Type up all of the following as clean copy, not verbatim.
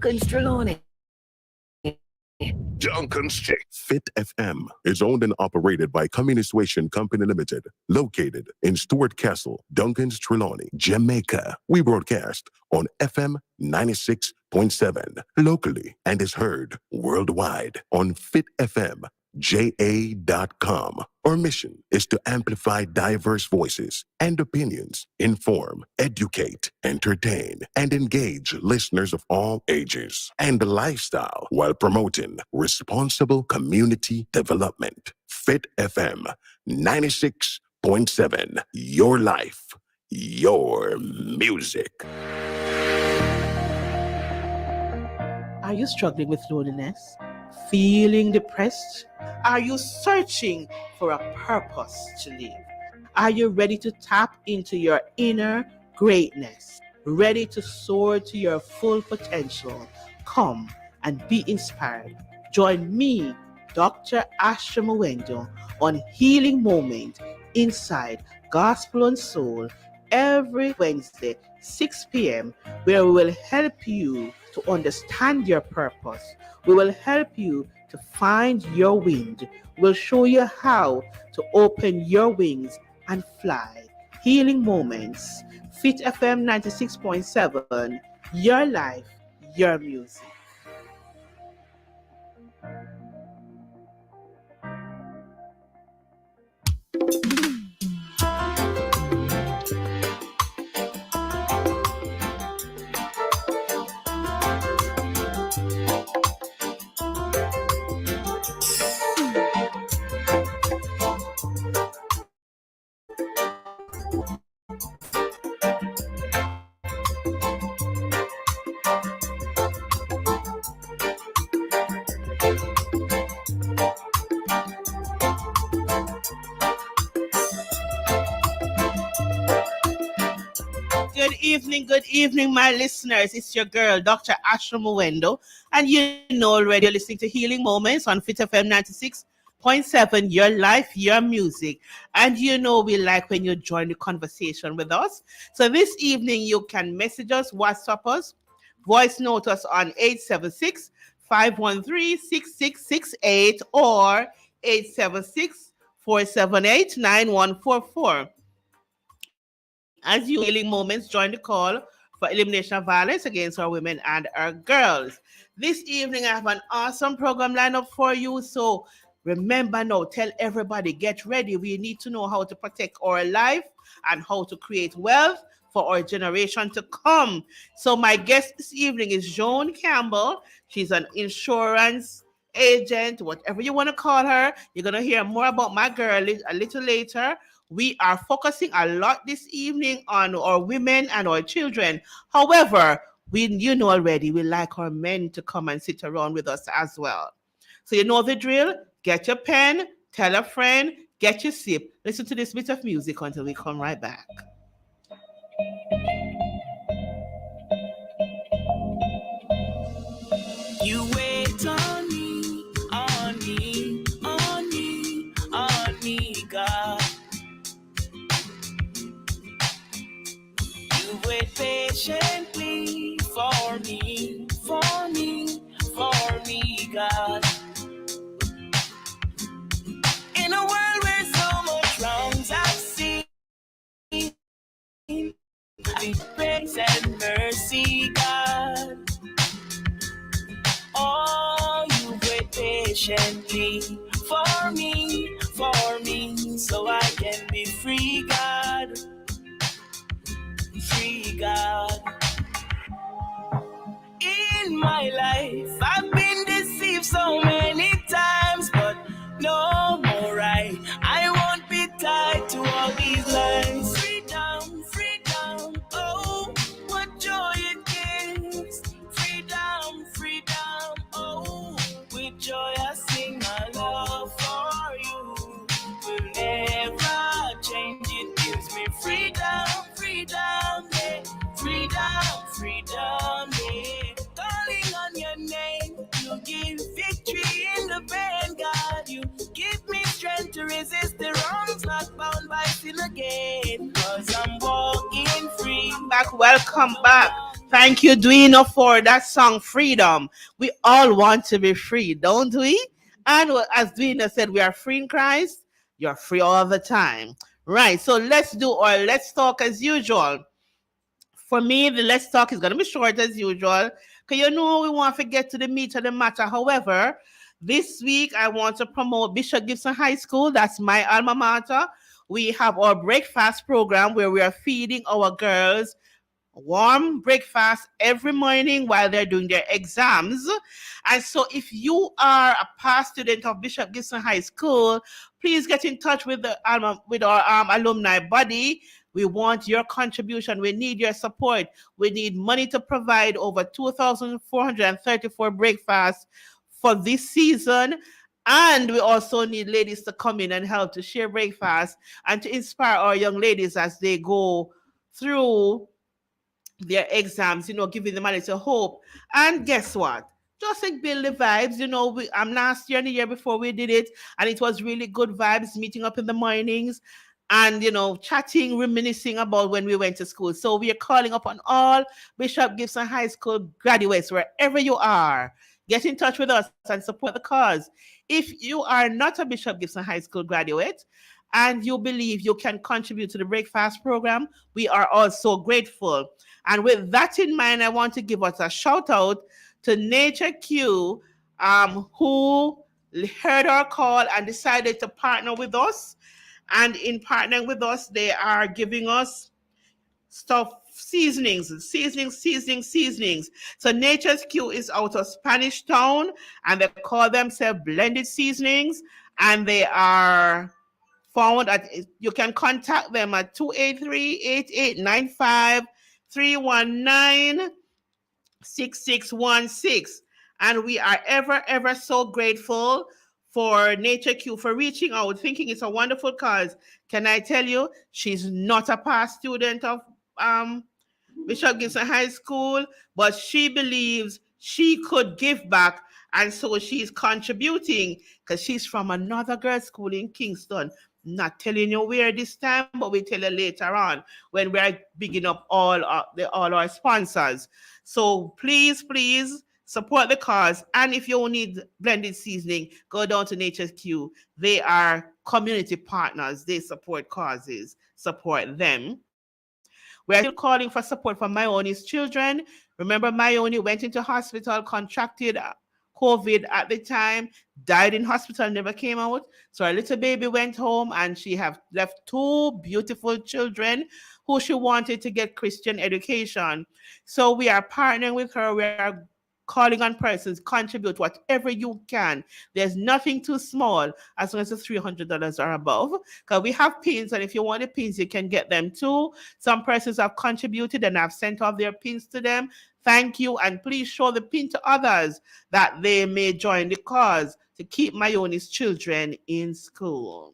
Trelawney. Duncan's Chick. Fit FM is owned and operated by Communication Company Limited, located in Stuart Castle, Duncan's Trelawney, Jamaica. We broadcast on FM 96.7 locally and is heard worldwide on fitfmja.com. Our mission is to amplify diverse voices and opinions, inform, educate, entertain, and engage listeners of all ages and lifestyle while promoting responsible community development. Fit FM 96.7. Your life, your music. Are you struggling with loneliness? Feeling depressed? Are you searching for a purpose to live? Are you ready to tap into your inner greatness? Ready to soar to your full potential? Come and be inspired. Join me, Dr. Asha Mwendo, on Healing Moment inside Gospel and Soul every Wednesday, 6 p.m., where we will help you to understand your purpose. We will help you to find your wind. We'll show you how to open your wings and fly. Healing Moments, Fit FM 96.7, your life, your music. Good evening, my listeners. It's your girl, Dr. Asha Mwendo, and you know already you're listening to Healing Moments on Fit FM 96.7, your life, your music. And you know we like when you join the conversation with us. So this evening, you can message us, WhatsApp us, voice note us on 876-513-6668 or 876-478-9144. As you Healing Moments, join the call for elimination of violence against our women and our girls. This evening, I have an awesome program lined up for you. So remember now, tell everybody, get ready. We need to know how to protect our life and how to create wealth for our generation to come. So my guest this evening is Joan Campbell. She's an insurance agent, whatever you want to call her. You're going to hear more about my girl a little later. We are focusing a lot this evening on our women and our children. However, you know already, we like our men to come and sit around with us as well. So you know the drill. Get your pen, tell a friend, get your sip. Listen to this bit of music until we come right back. You wait on me, on me, on me, on me, God. Wait patiently for me, for me, for me, God. In a world where so much wrongs I've seen, grace and mercy, God. Oh, you wait patiently for me, so I can be free, God. Free, God. In my life, I've been deceived so many times, but no more I won't be tied to all these lies. Freedom, freedom, oh, what joy it gives. Freedom, freedom, oh, with joy I sing my love for you. Will never change, it gives me freedom, freedom, yeah. Freedom, freedom, yeah. Calling on your name, you give victory in the pain, God. You give me strength to resist the wrongs, not bound by sin again. Cause I'm walking free. Welcome back Thank you, Duino, for that song, Freedom. We all want to be free, don't we? And as Duino said, we are free in Christ. You're free all the time. Right. So let's do our let's talk as usual. For me, the let's talk is going to be short as usual. Because we want to get to the meat of the matter. However, this week I want to promote Bishop Gibson High School. That's my alma mater. We have our breakfast program where we are feeding our girls warm breakfast every morning while they're doing their exams. And so if you are a past student of Bishop Gibson High School, please get in touch with our alumni body. We want your contribution. We need your support. We need money to provide over 2,434 breakfasts for this season. And we also need ladies to come in and help to share breakfast and to inspire our young ladies as they go through their exams, giving them a little hope. And guess what? Just like build the vibes, last year and the year before we did it, and it was really good vibes, meeting up in the mornings and, chatting, reminiscing about when we went to school. So we are calling upon all Bishop Gibson High School graduates, wherever you are, get in touch with us and support the cause. If you are not a Bishop Gibson High School graduate and you believe you can contribute to the breakfast program, we are also grateful. And with that in mind, I want to give us a shout out to Nature Q, who heard our call and decided to partner with us. And in partnering with us, they are giving us seasonings. So Nature's Q is out of Spanish Town, and they call themselves Blended Seasonings, and they are found you can contact them at 283-8895-319-6616. And we are ever so grateful for Nature Q for reaching out, thinking it's a wonderful cause. Can I tell you, she's not a past student of Bishop Gibson High School, but she believes she could give back, and so she's contributing because she's from another girls' school in Kingston. Not telling you where this time, but we tell you later on when we're bigging up all our sponsors. So please support the cause. And if you need blended seasoning, go down to Nature's Q. They are community partners. They support causes. Support them. We're still calling for support for Myone's children. Remember, Myone went into hospital, contracted COVID at the time, died in hospital, never came out. So our little baby went home, and she have left 2 beautiful children who she wanted to get Christian education. So we are partnering with her. We are calling on persons, contribute whatever you can. There's nothing too small as long as it's $300 or above. Because we have pins, and if you want the pins, you can get them too. Some persons have contributed and have sent off their pins to them. Thank you, and please show the pin to others that they may join the cause to keep Myone's children in school.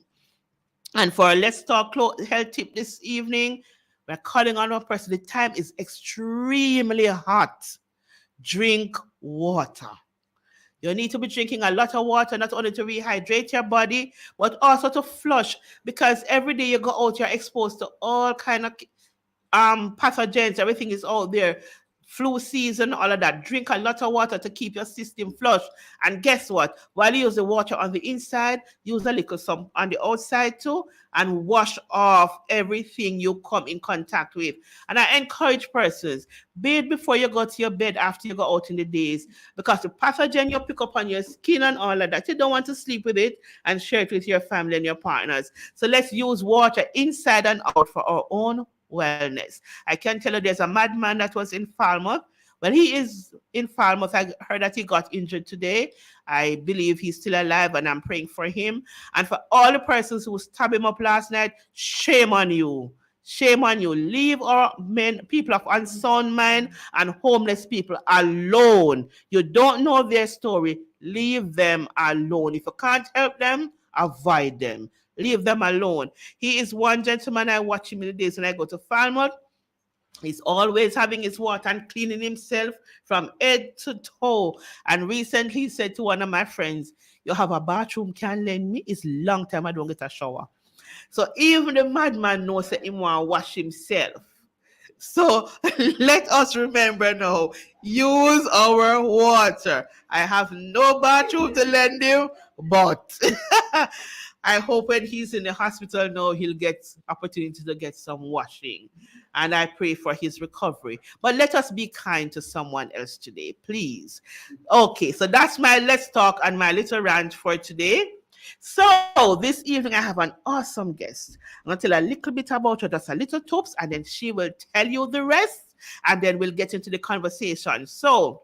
And for our Let's Talk health tip this evening, we're calling on our person. The time is extremely hot. Drink water. You need to be drinking a lot of water, not only to rehydrate your body, but also to flush, because every day you go out, you're exposed to all kind of pathogens. Everything is out there. Flu season, all of that. Drink a lot of water to keep your system flush. And guess what? While you use the water on the inside, use a little some on the outside too, and wash off everything you come in contact with. And I encourage persons, bathe before you go to your bed after you go out in the days, because the pathogen you pick up on your skin and all of that, you don't want to sleep with it and share it with your family and your partners. So let's use water inside and out for our own wellness. I can tell you there's a madman that was in Falmouth. Well, he is in Falmouth. I heard that he got injured today. I believe he's still alive, and I'm praying for him. And for all the persons who stabbed him up last night, shame on you. Shame on you. Leave our people of unsound mind and homeless people alone. You don't know their story. Leave them alone. If you can't help them, avoid them. Leave them alone. He is one gentleman. I watch him in the days when I go to Falmouth. He's always having his water and cleaning himself from head to toe. And recently he said to one of my friends, "You have a bathroom, can lend me? It's a long time I don't get a shower." So even the madman knows that he want to wash himself. So let us remember now, use our water. I have no bathroom to lend you, but I hope when he's in the hospital now, he'll get opportunity to get some washing. And I pray for his recovery. But let us be kind to someone else today, please. Okay, so that's my let's talk and my little rant for today. So this evening I have an awesome guest. I'm going to tell a little bit about her, just a little tips, and then she will tell you the rest, and then we'll get into the conversation. So,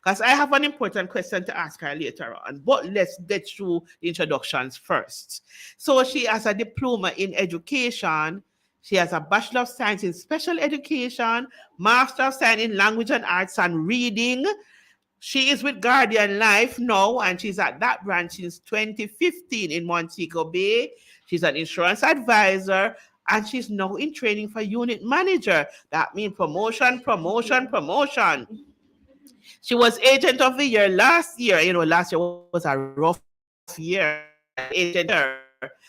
because I have an important question to ask her later on, but let's get through the introductions first. So she has a diploma in education. She has a Bachelor of Science in Special Education, Master of Science in Language and Arts and Reading. She is with Guardian Life now, and she's at that branch since 2015 in Montego Bay. She's an insurance advisor, and she's now in training for unit manager. That means promotion, promotion, promotion. She was Agent of the Year last year. You know, last year was a rough year.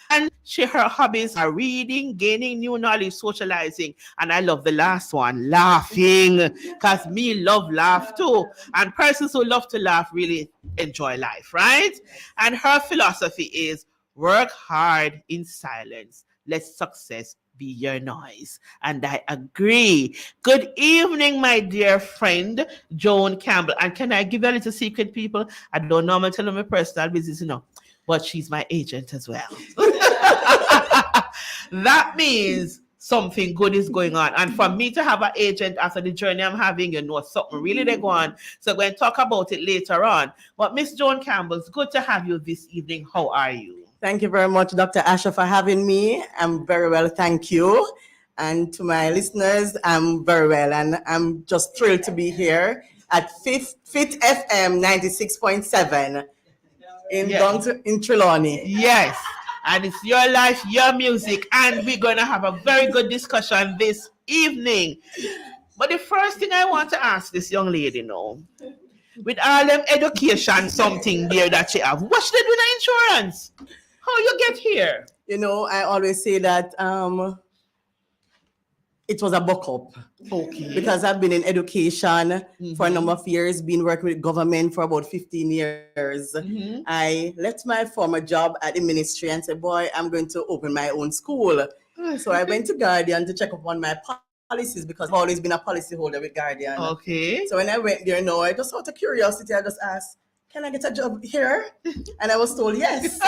And her hobbies are reading, gaining new knowledge, socializing. And I love the last one, laughing, because me love laugh too. And persons who love to laugh really enjoy life, right? And her philosophy is work hard in silence. Let success be your noise. And I agree. Good evening, my dear friend, Joan Campbell. And can I give you a little secret, people? I don't normally tell them my personal business, you know, but she's my agent as well. That means something good is going on. And for me to have an agent after the journey I'm having, you know, something really they go on. So we're going to talk about it later on. But Miss Joan Campbell, it's good to have you this evening. How are you? Thank you very much, Dr. Asha, for having me. I'm very well, thank you. And to my listeners, I'm very well. And I'm just thrilled to be here at Fit FM 96.7 in Trelawney. Yes. And it's your life, your music. And we're going to have a very good discussion this evening. But the first thing I want to ask this young lady now, with all them education, something there that she have, what should they do in insurance? How you get here? You know, I always say that it was a buck up. Okay. Because I've been in education for a number of years, been working with government for about 15 years. I left my former job at the ministry and said, boy, I'm going to open my own school. So I went to Guardian to check up on my policies because I've always been a policy holder with Guardian. Okay. So when I went there, I just out of curiosity, I just asked, can I get a job here? And I was told yes.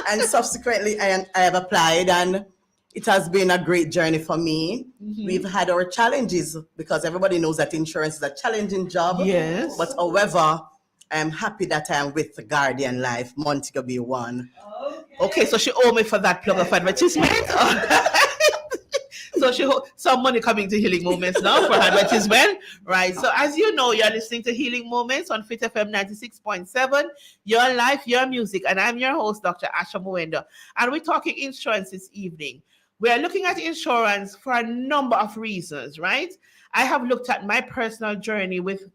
And subsequently, I have applied, and it has been a great journey for me. We've had our challenges because everybody knows that insurance is a challenging job. Yes. But however, I'm happy that I'm with the Guardian Life, Montego Bay 1. Okay, so she owed me for that plug of advertisement. So some money coming to Healing Moments now for advertisement, right? So as you know, you're listening to Healing Moments on Fit FM 96.7, your life, your music. And I'm your host, Dr. Asha Muwendo. And we're talking insurance this evening. We are looking at insurance for a number of reasons, right? I have looked at my personal journey with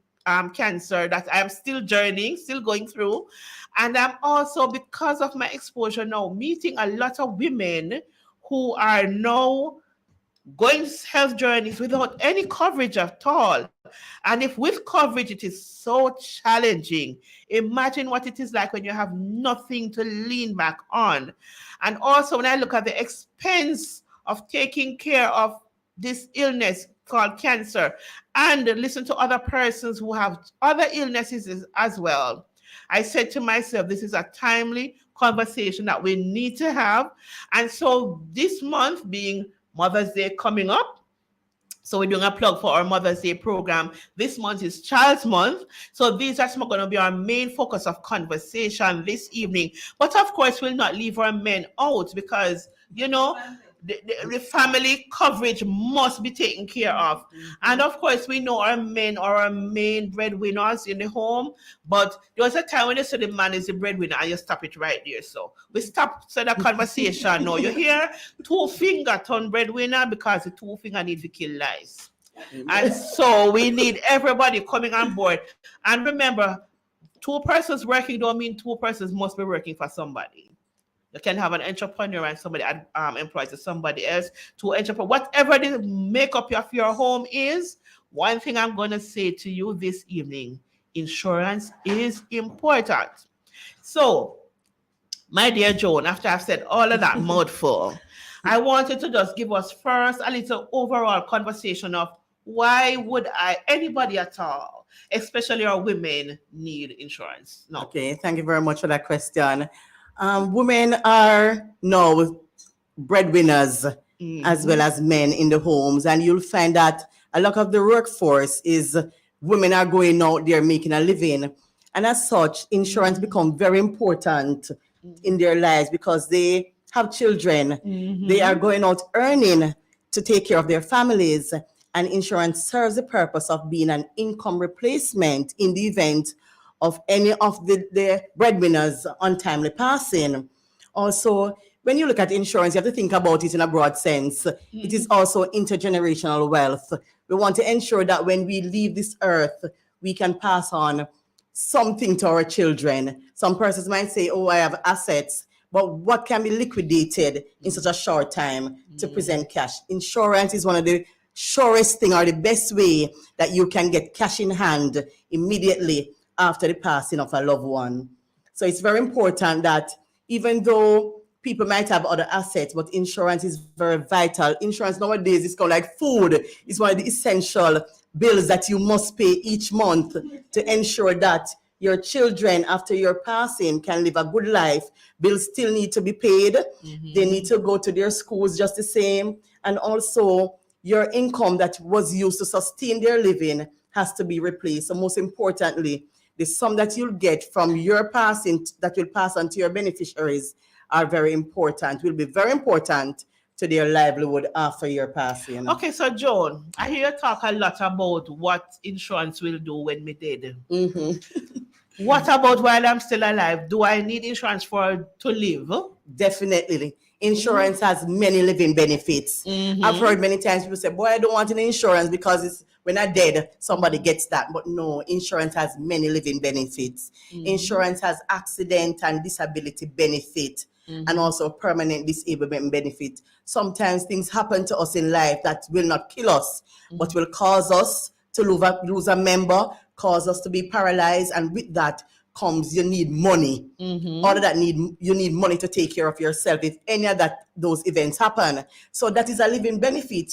cancer that I'm still journeying, still going through. And I'm also, because of my exposure now, meeting a lot of women who are now going health journeys without any coverage at all. And if with coverage, it is so challenging. Imagine what it is like when you have nothing to lean back on. And also when I look at the expense of taking care of this illness called cancer and listen to other persons who have other illnesses as well, I said to myself, this is a timely conversation that we need to have. And so this month being Mother's Day coming up, so we're doing a plug for our Mother's Day program. This month is Child's Month. So these are going to be our main focus of conversation this evening. But of course, we'll not leave our men out because, you know, the family coverage must be taken care of. And of course, we know our men are our main breadwinners in the home. But there was a time when you say the man is the breadwinner and you stop it right there. So we stop the conversation now. You hear two finger turn breadwinner because the two finger need to kill lies. And so we need everybody coming on board. And remember, two persons working don't mean two persons must be working for somebody. You can have an entrepreneur and somebody employs somebody else to entrepreneur. Whatever the makeup of your home is, one thing I'm going to say to you this evening, insurance is important. So, my dear Joan, after I've said all of that mouthful, I wanted to just give us first a little overall conversation of why would anybody at all, especially our women, need insurance? No. Okay, thank you very much for that question. Women are now breadwinners as well as men in the homes, and you'll find that a lot of the workforce is women are going out there making a living, and as such, insurance becomes very important in their lives because they have children. They are going out earning to take care of their families, and insurance serves the purpose of being an income replacement in the event of any of the breadwinners' untimely passing. Also, when you look at insurance, you have to think about it in a broad sense. It is also intergenerational wealth. We want to ensure that when we leave this earth, we can pass on something to our children. Some persons might say, oh, I have assets, but what can be liquidated in such a short time to present cash? Insurance is one of the surest thing or the best way that you can get cash in hand immediately after the passing of a loved one. So it's very important that even though people might have other assets, but insurance is very vital. Insurance nowadays is kind of like food. It's one of the essential bills that you must pay each month to ensure that your children after your passing can live a good life. Bills still need to be paid. They need to go to their schools just the same. And also your income that was used to sustain their living has to be replaced. So most importantly, the sum that you'll get from your passing that will pass on to your beneficiaries are very important, will be very important to their livelihood after your passing. Okay, so Joan, I hear you talk a lot about what insurance will do when me dead. What about while I'm still alive? Do I need insurance to live? Definitely. Insurance has many living benefits. I've heard many times people say, boy, I don't want an insurance because it's when I'm dead, somebody gets that. But no, insurance has many living benefits. Insurance has accident and disability benefit and also permanent disablement benefit. Sometimes things happen to us in life that will not kill us, but will cause us to lose a member, cause us to be paralyzed. And with that comes you need money. All of that you need money to take care of yourself if any of those events happen. So that is a living benefit.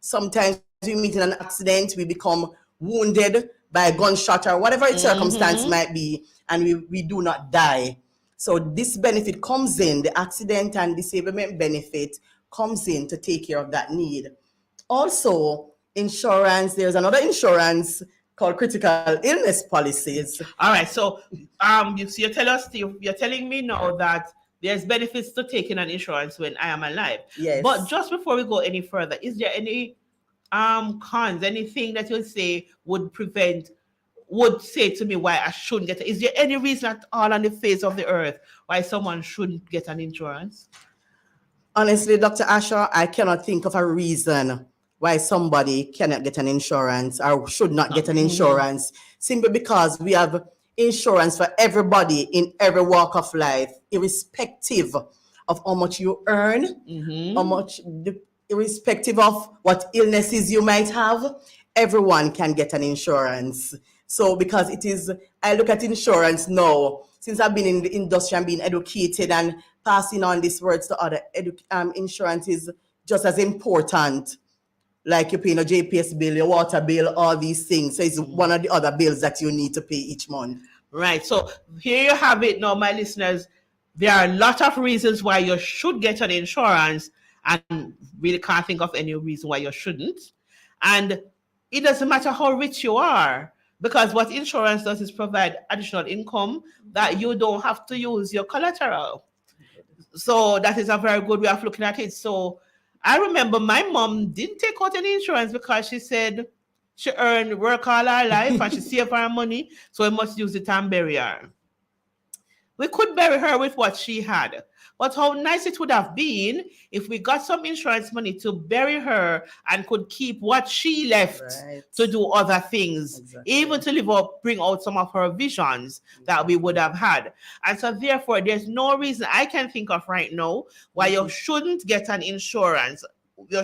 Sometimes we meet in an accident, we become wounded by a gunshot or whatever its circumstance might be, and we do not die. So this benefit comes in, the accident and disablement benefit comes in to take care of that need. Also, insurance, there's another insurance called critical illness policies. All right, so you're telling me now that there's benefits to taking an insurance when I am alive. Yes. But just before we go any further, is there any cons, anything that you say would say to me why I shouldn't get it? Is there any reason at all on the face of the earth why someone shouldn't get an insurance? Honestly, Dr. Asher, I cannot think of a reason why somebody cannot get an insurance or should not get an insurance, simply because we have insurance for everybody in every walk of life, irrespective of how much you earn, irrespective of what illnesses you might have, everyone can get an insurance. So because I look at insurance now, since I've been in the industry and being educated and passing on these words to other, insurance is just as important. Like you're paying a JPS bill, your water bill, all these things. So it's one of the other bills that you need to pay each month. Right. So here you have it now, my listeners. There are a lot of reasons why you should get an insurance, and really can't think of any reason why you shouldn't. And it doesn't matter how rich you are, because what insurance does is provide additional income that you don't have to use your collateral. So that is a very good way of looking at it. So I remember my mom didn't take out any insurance because she said she work all her life and she saved her money, so we must use it and bury her. we could bury her with what she had. But how nice it would have been if we got some insurance money to bury her and could keep what she left Right. to do other things, Exactly. even to live up, bring out some of her visions that we would have had. And so therefore, there's no reason I can think of right now why you shouldn't get an insurance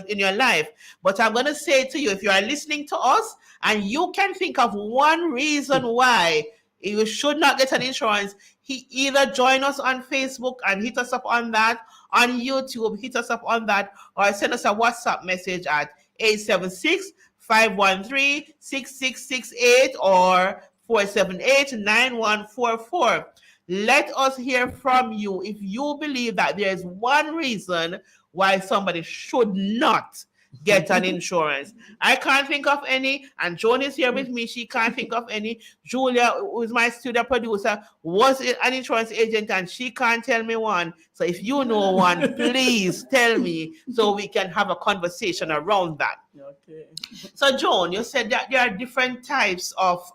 in your life. But I'm going to say to you, if you are listening to us and you can think of one reason why you should not get an insurance, he either join us on Facebook and hit us up on that, on YouTube, hit us up on that, or send us a WhatsApp message at 876-513-6668 or 478-9144. Let us hear from you if you believe that there is one reason why somebody should not get an insurance. I can't think of any, and Joan is here with me. She can't think of any. Julia, who is my studio producer, was an insurance agent, and she can't tell me one. So if you know one, please tell me so we can have a conversation around that. Okay. So Joan, you said that there are different types of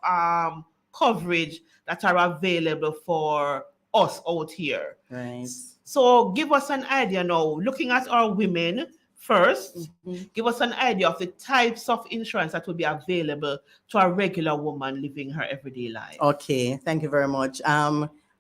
coverage that are available for us out here. Right. So give us an idea now, looking at our women first, give us an idea of the types of insurance that will be available to a regular woman living her everyday life. Okay, thank you very much.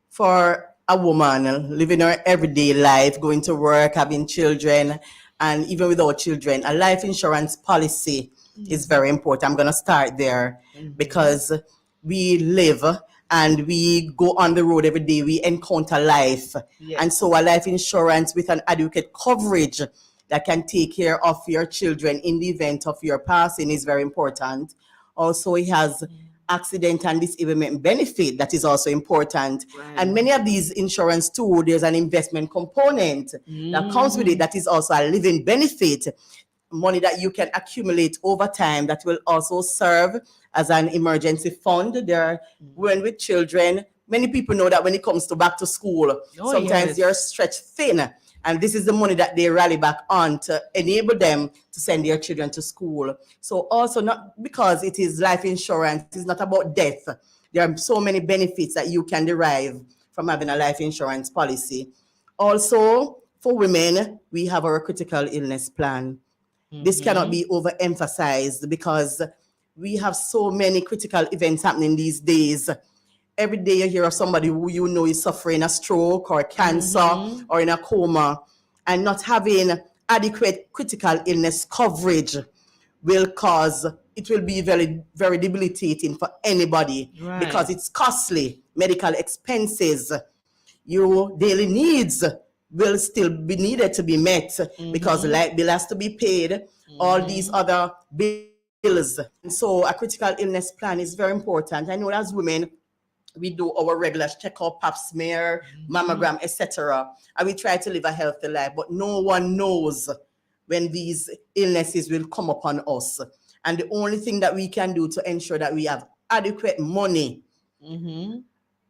For a woman living her everyday life, going to work, having children, and even without children, a life insurance policy is very important. I'm going to start there because we live and we go on the road every day. We encounter life. Yes. And so a life insurance with an adequate coverage that can take care of your children in the event of your passing is very important. Also, it has accident and disablement benefit that is also important. Right. And many of these insurance too, there's an investment component that comes with it that is also a living benefit, money that you can accumulate over time that will also serve as an emergency fund. There, when with children, many people know that when it comes to back to school, sometimes yes. you're stretched thin. And this is the money that they rally back on to enable them to send their children to school. So also, not because it is life insurance, it's not about death. There are so many benefits that you can derive from having a life insurance policy. Also, for women, we have our critical illness plan. This cannot be overemphasized because we have so many critical events happening these days. Every day you hear of somebody who you know is suffering a stroke or cancer or in a coma, and not having adequate critical illness coverage will be very, very debilitating for anybody because it's costly. Medical expenses, your daily needs will still be needed to be met because light bill has to be paid, all these other bills. And so a critical illness plan is very important. I know as women, we do our regular checkup, pap smear, mammogram, etc. And we try to live a healthy life, but no one knows when these illnesses will come upon us. And the only thing that we can do to ensure that we have adequate money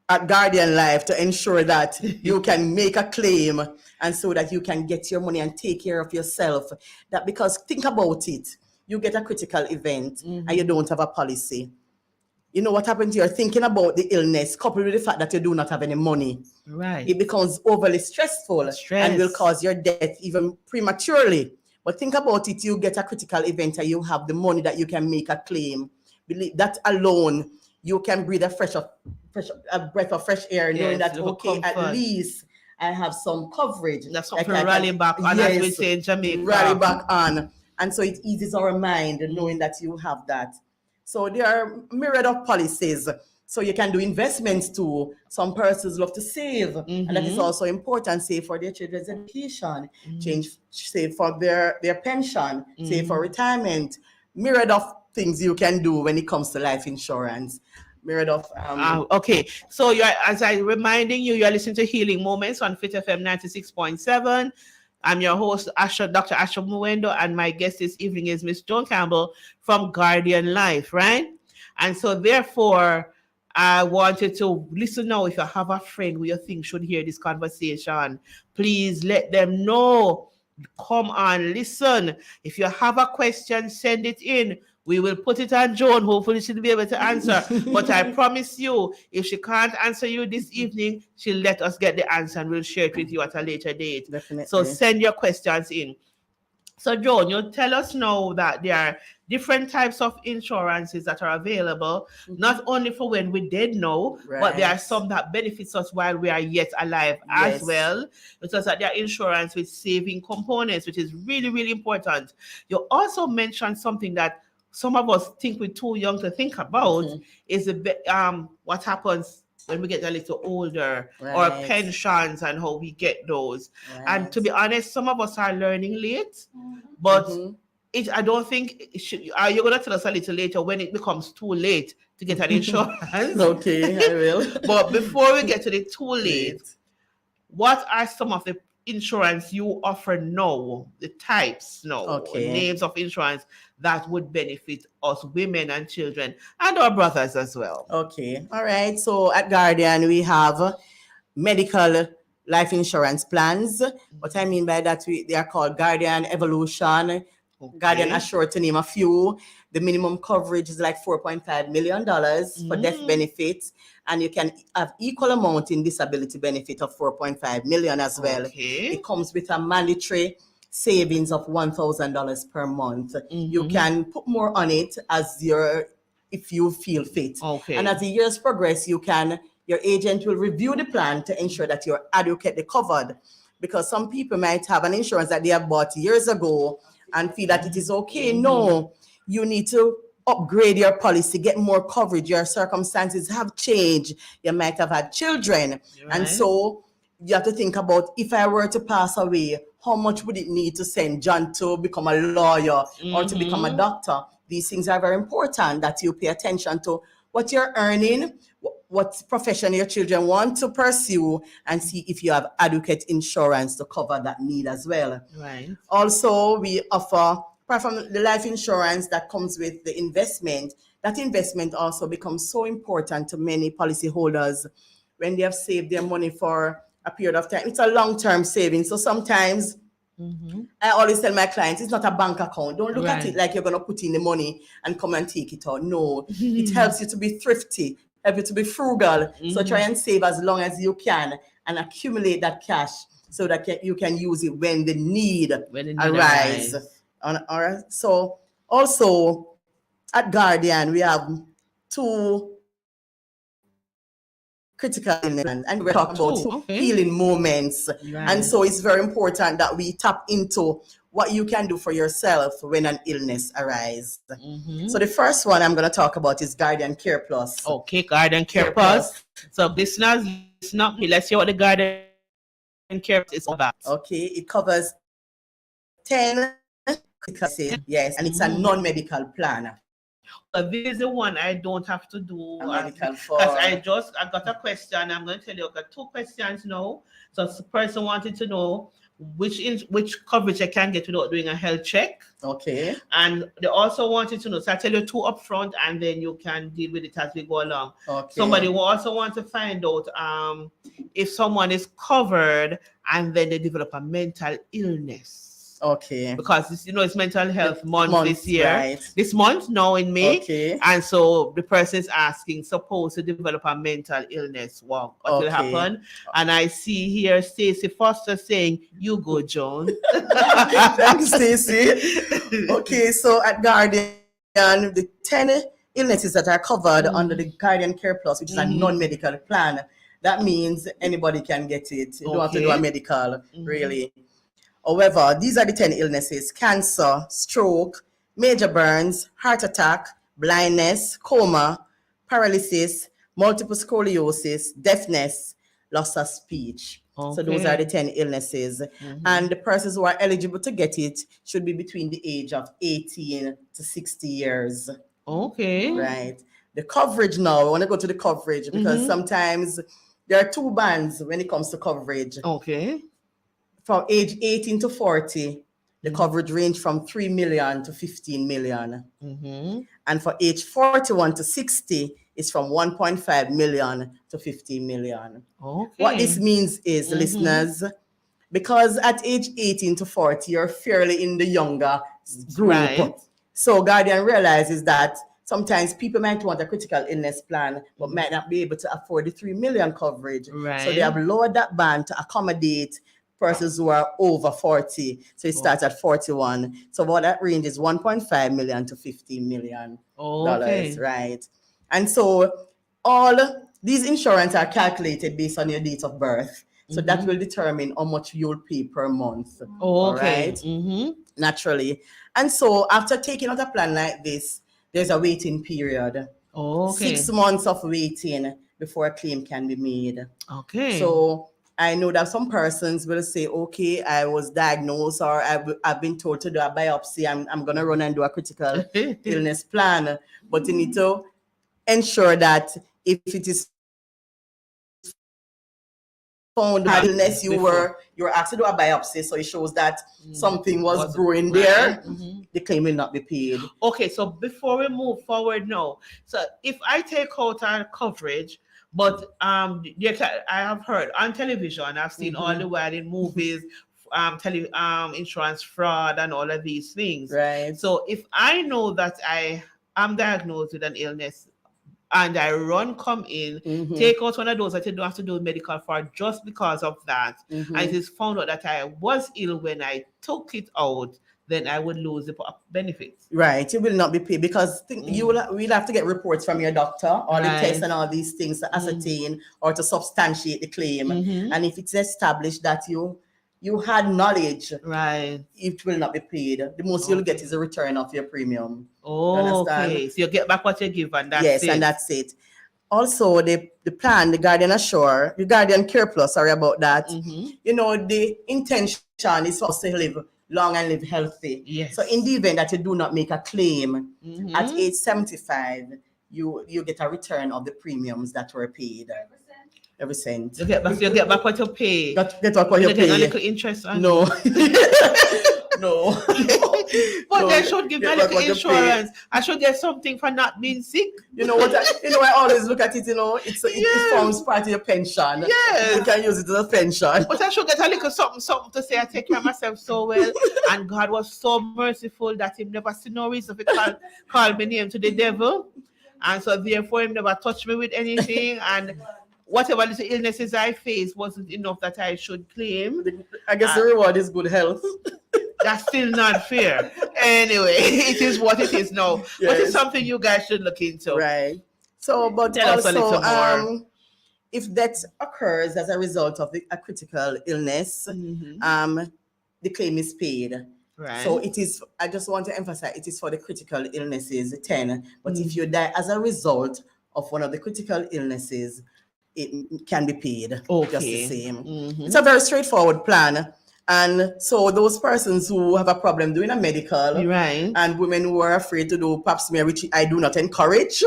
at Guardian Life to ensure that you can make a claim and so that you can get your money and take care of yourself. That because think about it, you get a critical event and you don't have a policy. You know what happens? You're thinking about the illness coupled with the fact that you do not have any money. Right. It becomes overly stressful and will cause your death even prematurely. But think about it, you get a critical event and you have the money that you can make a claim. Believe that alone, you can breathe a breath of fresh air, knowing that, okay, at least I have some coverage. That's something rally back on, as we say in Jamaica. Rally back on. And so it eases our mind knowing that you have that. So there are myriad of policies. So you can do investments too. Some persons love to save, and that is also important. Save for their children's education, save for their pension, save for retirement. Myriad of things you can do when it comes to life insurance. Myriad of okay. So as I'm reminding you, you're listening to Healing Moments on Fit FM 96.7. I'm your host, Dr. Asha Muwendo, and my guest this evening is Miss Joan Campbell from Guardian Life, right? And so therefore, I wanted to listen now. If you have a friend who you think should hear this conversation, please let them know. Come on, listen. If you have a question, send it in. We will put it on Joan. Hopefully she'll be able to answer. But I promise you, if she can't answer you this evening, she'll let us get the answer and we'll share it with you at a later date. Definitely. So send your questions in. So Joan, you tell us now that there are different types of insurances that are available, not only for when we dead know, but there are some that benefits us while we are yet alive as well. Because that there are insurance with saving components, which is really, really important. You also mentioned something that some of us think we're too young to think about, is what happens when we get a little older, or pensions and how we get those. And to be honest, some of us are learning late, but I don't think it should. You're going to tell us a little later when it becomes too late to get an insurance. Okay, I will. But before we get to the too late, what are some of the insurance you offer now, the types now, names of insurance that would benefit us women and children and our brothers as well? Okay, all right. So at Guardian, we have medical life insurance plans. What I mean by that, they are called Guardian Evolution, Guardian Assure, to name a few. The minimum coverage is like $4.5 million for death benefits, and you can have equal amount in disability benefit of $4.5 million as well. It comes with a mandatory savings of $1,000 per month. You can put more on it if you feel fit. And as the years progress, your agent will review the plan to ensure that you're adequately covered. Because some people might have an insurance that they have bought years ago and feel that it is okay. No, you need to upgrade your policy, get more coverage. Your circumstances have changed. You might have had children. And so you have to think about, if I were to pass away, how much would it need to send John to become a lawyer or to become a doctor? These things are very important, that you pay attention to what you're earning, what profession your children want to pursue, and see if you have adequate insurance to cover that need as well. Also, we offer, apart from the life insurance that comes with the investment, that investment also becomes so important to many policyholders when they have saved their money for a period of time. It's a long-term saving. So sometimes I always tell my clients, it's not a bank account. Don't look at it like you're going to put in the money and come and take it out. No, it helps you to be thrifty, help you to be frugal. So try and save as long as you can and accumulate that cash so that you can use it when the need arises. All right. So also at Guardian, we have 2 critical illness, and we're talking about healing moments. And so it's very important that we tap into what you can do for yourself when an illness arises. So the first one I'm going to talk about is Guardian Care Plus. Okay, Guardian Care Plus. So listeners, let's hear what the Guardian Care Plus is about. Okay, it covers 10 critical illnesses, yes, and it's a non-medical plan. This is the one I don't have to do because I got a question. I'm going to tell you, I've got 2 questions now. So the person wanted to know which coverage I can get without doing a health check. Okay. And they also wanted to know, so I tell you 2 up front and then you can deal with it as we go along. Okay. Somebody will also want to find out if someone is covered and then they develop a mental illness. Okay. Because it's mental health month this year. This month, now in May. Okay. And so the person is asking, suppose to develop a mental illness, what will happen? And I see here Stacey Foster saying, you go, Joan. Thanks, Stacey. Okay, so at Guardian, the 10 illnesses that are covered under the Guardian Care Plus, which is a non-medical plan, that means anybody can get it. You don't have to do a medical, really. However, these are the 10 illnesses: cancer, stroke, major burns, heart attack, blindness, coma, paralysis, multiple sclerosis, deafness, loss of speech. So those are the 10 illnesses. And the persons who are eligible to get it should be between the age of 18 to 60 years. Okay. Right. The coverage now, I want to go to the coverage because sometimes there are 2 bands when it comes to coverage. Okay. From age 18 to 40, the coverage range from 3 million to 15 million. And for age 41 to 60, it's from 1.5 million to 15 million. Okay. What this means is, listeners, because at age 18 to 40, you're fairly in the younger group. So Guardian realizes that sometimes people might want a critical illness plan, but might not be able to afford the 3 million coverage. Right. So they have lowered that band to accommodate persons who are over 40. So it starts at 41. So what that range is 1.5 million to 15 million dollars, right? And so all these insurance are calculated based on your date of birth. So that will determine how much you'll pay per month. All right? Naturally. And so after taking out a plan like this, there's a waiting period. 6 months of waiting before a claim can be made. So I know that some persons will say, okay, I was diagnosed or I've been told to do a biopsy. I'm going to run and do a critical illness plan. But you need to ensure that if it is found illness, you were asked to do a biopsy, so it shows that something was brewing there, the claim will not be paid. Okay, so before we move forward now, so if I take out our coverage, but I have heard on television, I've seen all the while in movies, insurance fraud and all of these things. Right. So if I know that I am diagnosed with an illness and I come in, take out one of those that you don't have to do medical for just because of that, and it is found out that I was ill when I took it out, then I would lose the benefits. Right, you will not be paid because we'll have to get reports from your doctor, all the tests and all these things to ascertain or to substantiate the claim. And if it's established that you had knowledge, it will not be paid. The most you'll get is a return of your premium. Okay, so you get back what you give, and that's it. Yes, and that's it. Also, the plan, the Guardian Assure, the Guardian Care Plus, sorry about that. You know, the intention is for us to live long and live healthy. Yes. So in the event that you do not make a claim at age 75, you get a return of the premiums that were paid. Every cent. You get back what you pay. Get back what you pay. Get a little interest on No. No. But they should give me a little insurance. I should get something for not being sick. You know what? I always look at it. You know, it forms part of your pension. Yes. You can use it as a pension. But I should get a little something to say. I take care of myself so well, and God was so merciful that He never see no reason to call me name to the devil, and so therefore He never touched me with anything. And whatever little illnesses I faced wasn't enough that I should claim. I guess the reward is good health. That's still not fair. Anyway, it is what it is now. Yes. But it's something you guys should look into. Right. So, but Tell us a little also, more. if that occurs as a result of a critical illness, the claim is paid. Right. So it is, I just want to emphasize, it is for the critical illnesses, 10. But if you die as a result of one of the critical illnesses, it can be paid just the same. It's a very straightforward plan. And so those persons who have a problem doing a medical, and women who are afraid to do pap smear, which I do not encourage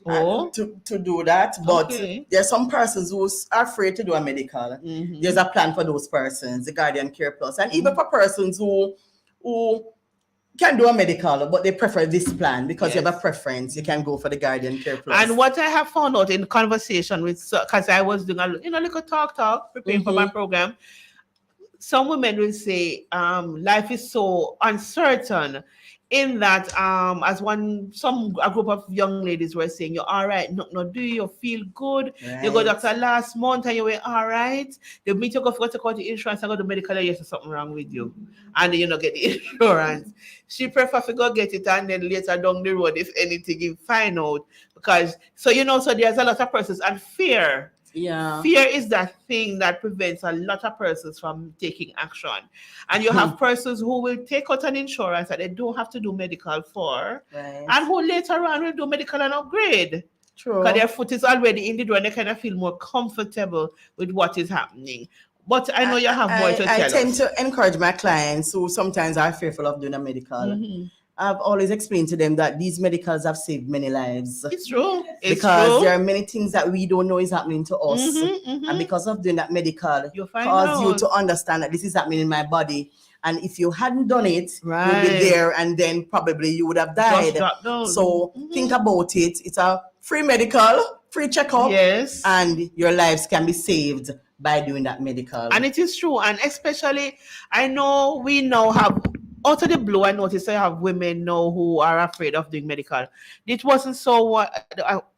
to do that, but there are some persons who are afraid to do a medical. There's a plan for those persons, the Guardian Care Plus, and even for persons who can do a medical, but they prefer this plan because you have a preference. You can go for the Guardian Care Plus. And what I have found out in conversation with, because I was doing a little talk, preparing for my program, some women will say life is so uncertain in that as a group of young ladies were saying, you're all right, no, do you feel good? You go to doctor last month and you were all right. They meet you go to call the insurance and go to medical and there's something wrong with you. And then get the insurance. She prefer to go get it and then later down the road, if anything, you find out. Because so there's a lot of persons and fear. Yeah. Fear is that thing that prevents a lot of persons from taking action. And you have persons who will take out an insurance that they don't have to do medical for, and who later on will do medical and upgrade. True. Because their foot is already in the door and they kind of feel more comfortable with what is happening. But I know you have more to tell us. I tend to encourage my clients who sometimes are fearful of doing a medical. I've always explained to them that these medicals have saved many lives. It's true. Because there are many things that we don't know is happening to us. And because of doing that medical, cause you to understand that this is happening in my body. And if you hadn't done it, you'd be there and then probably you would have died. So think about it. It's a free medical, free checkup. Yes. And your lives can be saved by doing that medical. And it is true. And especially, I know we now have out of the blue, I noticed I have women now who are afraid of doing medical. It wasn't so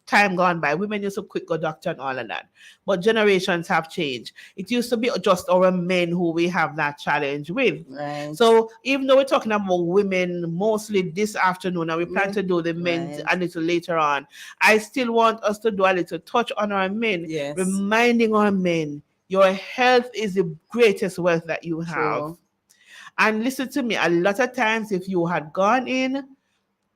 time gone by. Women used to quick go doctor and all of that. But generations have changed. It used to be just our men who we have that challenge with. Right. So even though we're talking about women mostly this afternoon, and we plan to do the men Right. a little later on, I still want us to do a little touch on our men, Yes. reminding our men, your health is the greatest wealth that you have. True. And listen to me, a lot of times if you had gone in,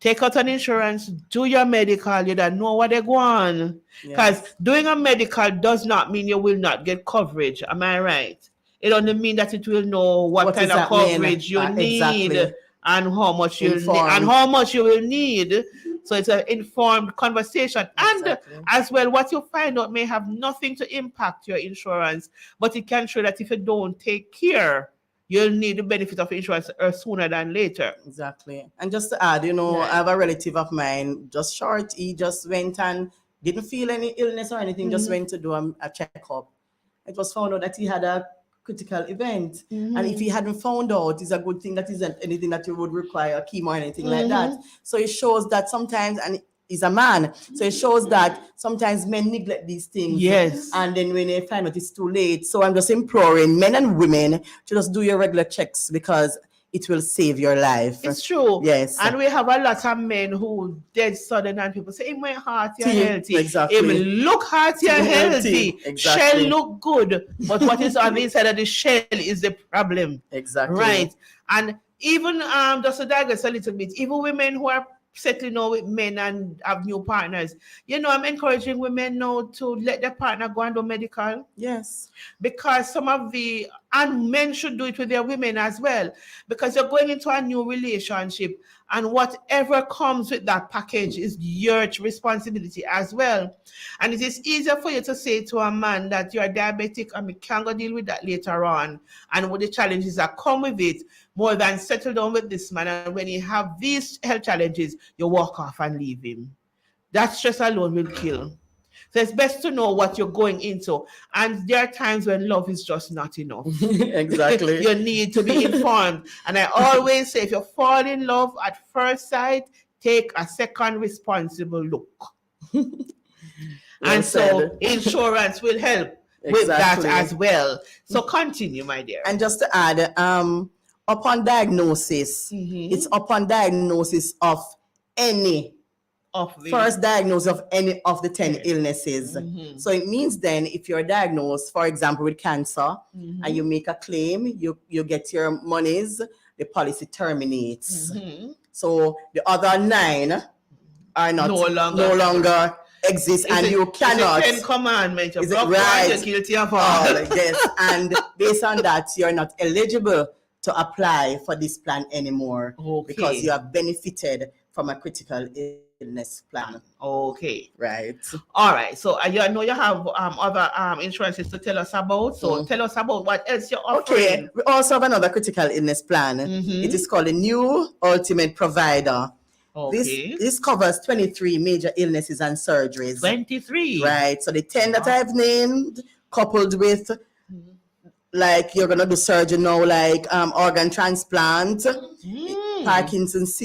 take out an insurance, do your medical, you don't know what they go on. Because Yes. doing a medical does not mean you will not get coverage. Am I right? It only means that it will know what kind does of that mean? coverage you need Exactly. and how much you need Informed. and how much you will need. So it's an informed conversation. Exactly. And as well, what you find out may have nothing to impact your insurance, but it can show that if you don't take care, you'll need the benefit of insurance sooner than later. Exactly. And just to add, I have a relative of mine, just short, he just went and didn't feel any illness or anything, just went to do a checkup. It was found out that he had a critical event. And if he hadn't found out, it's a good thing that isn't anything that you would require chemo or anything like that. So it shows that sometimes, and he's a man, so it shows that sometimes men neglect these things. Yes. And then when they find out it's too late. So I'm just imploring men and women to just do your regular checks because it will save your life. It's true. Yes. And we have a lot of men who dead sudden and people say, "Hey, my heart, you're healthy." Exactly. Hey, look heart, you're healthy. Exactly. Shell look good. But what is on the inside of the shell is the problem. Exactly. Right. And even just to digress a little bit, even women who are settling now with men and have new partners, I'm encouraging women now to let their partner go and do medical. Yes. Because and men should do it with their women as well, because you're going into a new relationship and whatever comes with that package is your responsibility as well. And it is easier for you to say to a man that you're diabetic and we can go deal with that later on and with the challenges that come with it, more than settle down with this man, and when you have these health challenges, you walk off and leave him. That stress alone will kill. So it's best to know what you're going into. And there are times when love is just not enough. Exactly. You need to be informed. And I always say, if you fall in love at first sight, take a second responsible look. And so insurance will help with that as well. So continue, my dear. And just to add, upon diagnosis, it's upon diagnosis of any first diagnosis of any of the 10 illnesses. So it means then if you're diagnosed, for example, with cancer and you make a claim, you get your monies, the policy terminates. So the other 9 are not no longer exist, and you cannot. It's a 10 commandments. Is it right? You're guilty of all. Yes, and based on that, you're not eligible to apply for this plan anymore because you have benefited from a critical illness plan. Okay. Right. All right. So I know you have other insurances to tell us about. So tell us about what else you're offering. Okay. We also have another critical illness plan. It is called a New Ultimate Provider. Okay. This covers 23 major illnesses and surgeries. 23. Right. So the 10 that I've named, coupled with like you're gonna do surgery now, like organ transplant, Parkinson's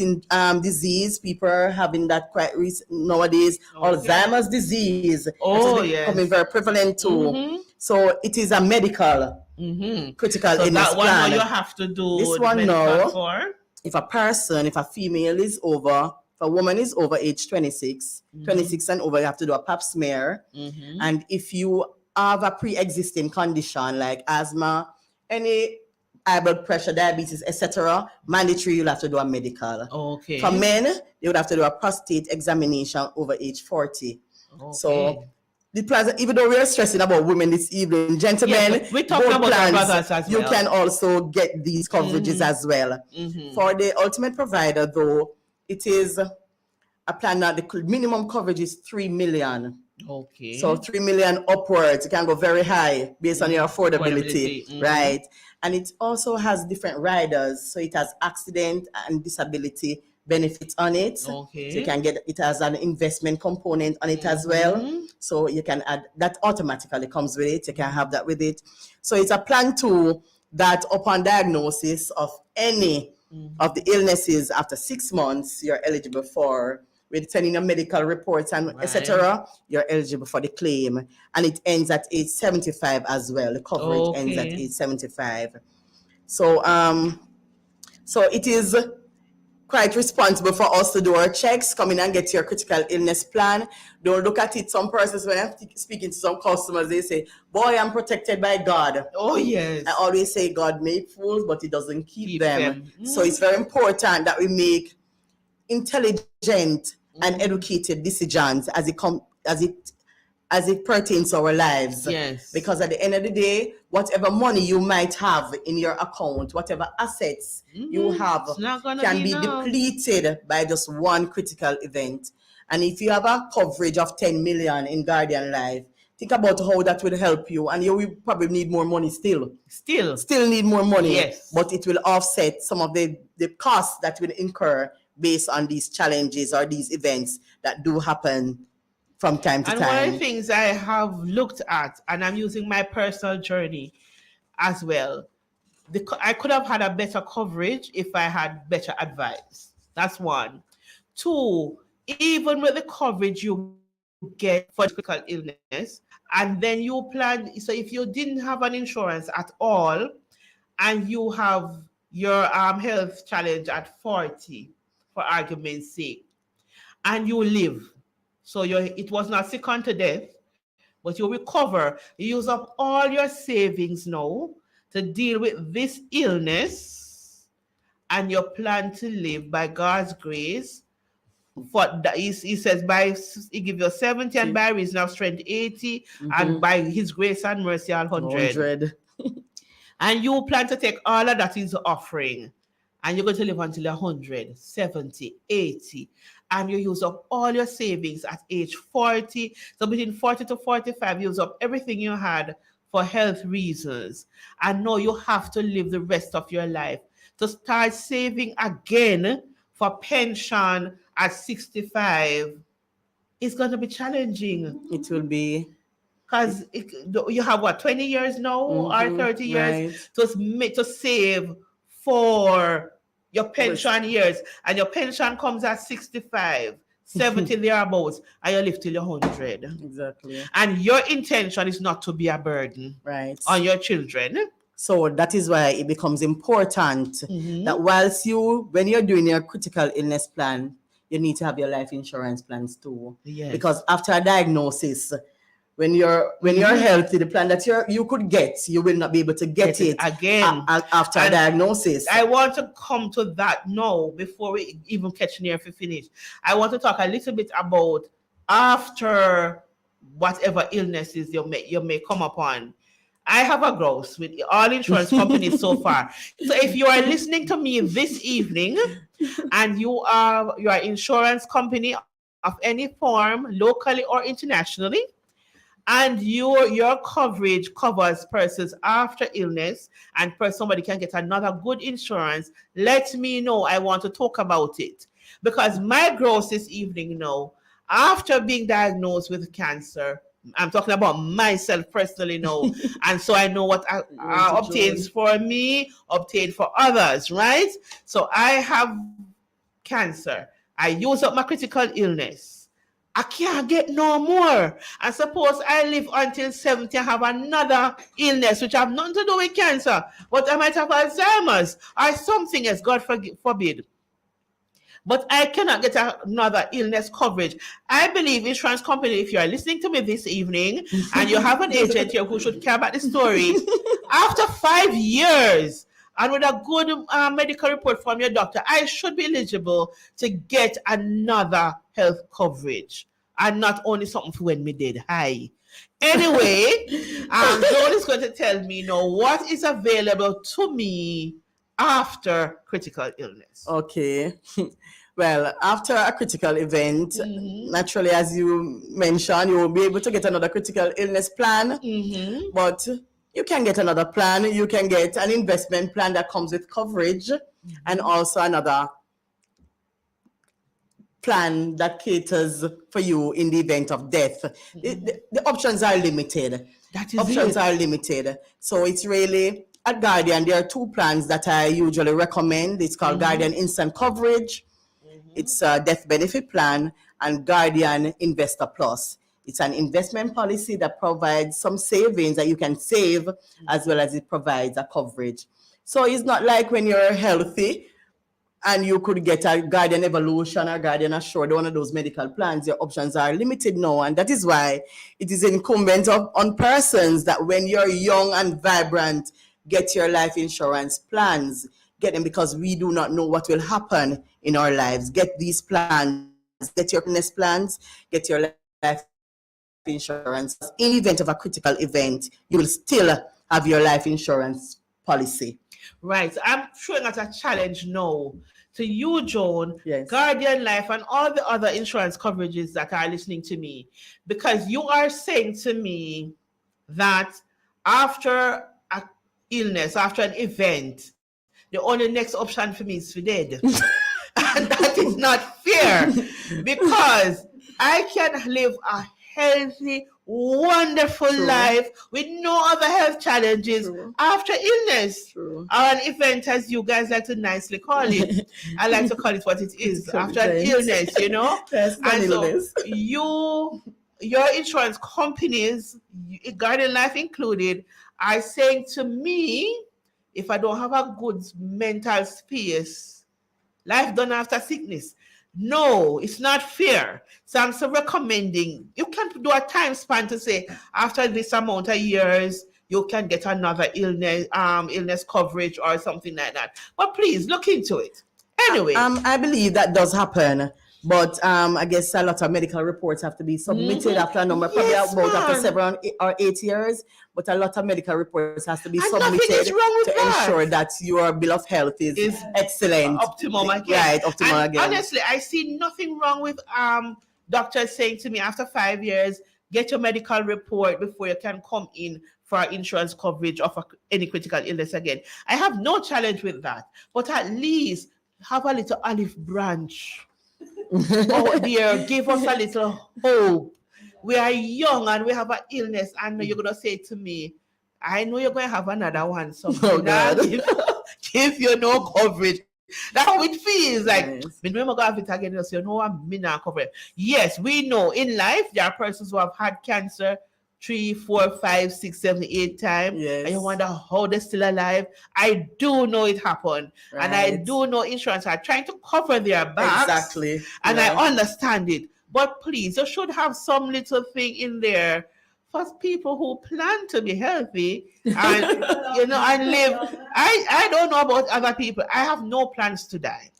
disease. People are having that quite recent nowadays. Alzheimer's disease. Yes. Becoming very prevalent too. So it is a medical critical illness that one plan. you have to do this one medical now. for. If a female is over, if a woman is over age 26, 26 and over, you have to do a pap smear. And if you have a pre-existing condition like asthma, any high blood pressure, diabetes, etc., mandatory, you'll have to do a medical. Okay. For men, they would have to do a prostate examination over age 40. Okay. So the plans, even though we are stressing about women this evening, gentlemen, we're talking about our brothers as you well. can also get these coverages as well. For the ultimate provider, though, it is a plan that the minimum coverage is 3 million. Okay. So 3 million upwards. It can go very high based on your affordability. Right? And it also has different riders. So it has accident and disability benefits on it. Okay. So you can get, it has an investment component on it as well. So you can add, that automatically comes with it. You can have that with it. So it's a plan too that upon diagnosis of any of the illnesses after 6 months, you're eligible for, with sending your medical reports and Right. etc., you're eligible for the claim. And it ends at age 75 as well. The coverage ends at Okay. age 75. So so it is quite responsible for us to do our checks, come in and get your critical illness plan. Don't look at it. Some persons, when I'm speaking to some customers, they say, boy, I'm protected by God. Oh, yes. I always say God made fools, but he doesn't keep Keep them. them. So it's very important that we make intelligent and educated decisions as it pertains to our lives. Yes. Because at the end of the day, whatever money you might have in your account, whatever assets you have It's not gonna can be be enough. depleted by just one critical event. And if you have a coverage of 10 million in Guardian Life, think about how that will help you. And you will probably need more money still. Still need more money. Yes. But it will offset some of the costs that will incur based on these challenges or these events that do happen from time to And time. one of the things I have looked at, and I'm using my personal journey as well, I could have had a better coverage if I had better advice. That's one. Two, even with the coverage you get for critical illness, and then you plan, so if you didn't have an insurance at all, and you have your health challenge at 40, for argument's sake, and you live, so it was not sick unto death, but you recover, you use up all your savings now to deal with this illness, and you plan to live by God's grace. For that, he says, he gives you 70, and by reason of strength 80, and by his grace and mercy 100. And you plan to take all of that into offering, and you're going to live until 100, 70, 80, and you use up all your savings at age 40. So between 40 to 45, you use up everything you had for health reasons. And now you have to live the rest of your life to start saving again for pension at 65. It's going to be challenging. It will be. Because you have what, 20 years now or 30 years to save for your pension years, and your pension comes at 65, 70 thereabouts, and you live till you're 100. Exactly. And your intention is not to be a burden on your children. So that is why it becomes important that when you're doing your critical illness plan, you need to have your life insurance plans too. Yes. Because after a diagnosis, when you're healthy, the plan that you could get, you will not be able to get it again after a diagnosis. I want to come to that now before we even catch near to finish. I want to talk a little bit about after whatever illnesses you may come upon. I have a grouse with all insurance companies so far. So if you are listening to me this evening and you are insurance company of any form, locally or internationally, and your coverage covers persons after illness, and somebody can get another good insurance, let me know. I want to talk about it. Because my growth this evening now, after being diagnosed with cancer, I'm talking about myself personally now, and so I know what obtains for me, obtained for others, right? So I have cancer. I use up my critical illness. I can't get no more. And suppose I live until 70 and have another illness which have nothing to do with cancer, but I might have Alzheimer's or something else, God forbid. But I cannot get another illness coverage. I believe insurance company, if you are listening to me this evening and you have an agent here who should care about the story, after 5 years, and with a good medical report from your doctor, I should be eligible to get another health coverage, and not only something for when me dead. Hi. Anyway, Joel is going to tell me now what is available to me after critical illness. Okay. Well, after a critical event, naturally, as you mentioned, you will be able to get another critical illness plan. But you can get another plan. You can get an investment plan that comes with coverage, and also another plan that caters for you in the event of death. The options are limited. Options are limited. So it's really at Guardian, there are two plans that I usually recommend. It's called Guardian Instant Coverage. It's a death benefit plan, and Guardian Investor Plus. It's an investment policy that provides some savings that you can save, as well as it provides a coverage. So it's not like when you're healthy and you could get a Guardian Evolution or Guardian Assured, one of those medical plans. Your options are limited now, and that is why it is incumbent on persons that when you're young and vibrant, get your life insurance plans. Get them, because we do not know what will happen in our lives. Get these plans, get your fitness plans, get your life insurance. In the event of a critical event, you will still have your life insurance policy. Right. I'm throwing out a challenge now to you, Joan, Yes. Guardian Life, and all the other insurance coverages that are listening to me, because you are saying to me that after an illness, after an event, the only next option for me is for dead. And that is not fair, because I can live a healthy, wonderful True. life with no other health challenges True. after illness True. or an event, as you guys like to nicely call it. I like to call it what it is, after an illness, you know. Yes, And so illness. your insurance companies, Guardian Life included, are saying to me, if I don't have a good mental space, life done after sickness. No, it's not fair. So I'm still recommending, you can do a time span to say, after this amount of years, you can get another illness coverage or something like that. But please look into it. Anyway. I believe that does happen, but I guess a lot of medical reports have to be submitted after a number, probably Yes, about after ma'am. 7 or 8 years. But a lot of medical reports has to be And nothing submitted is wrong with to that. ensure that your bill of health is excellent. Optimum again. Right, optimal And again. honestly, I see nothing wrong with doctors saying to me after 5 years, get your medical report before you can come in for insurance coverage of any critical illness again. I have no challenge with that, but at least have a little olive branch. Oh dear, give us a little hope. We are young and we have an illness, and you're gonna say to me, I know you're going to have another one. So Oh, God. give you no coverage. That's how it feels like. Yes. Me know I'm gonna have it again. So you know I'm not covered. Yes, we know in life there are persons who have had cancer 3, 4, 5, 6, 7, 8 times. Yes. And you wonder how they're still alive. I do know it happened. And I Right. do know insurance are trying to cover their backs. Exactly. And Yeah. I understand it. But please, you should have some little thing in there for people who plan to be healthy and and live. I don't know about other people. I have no plans to die.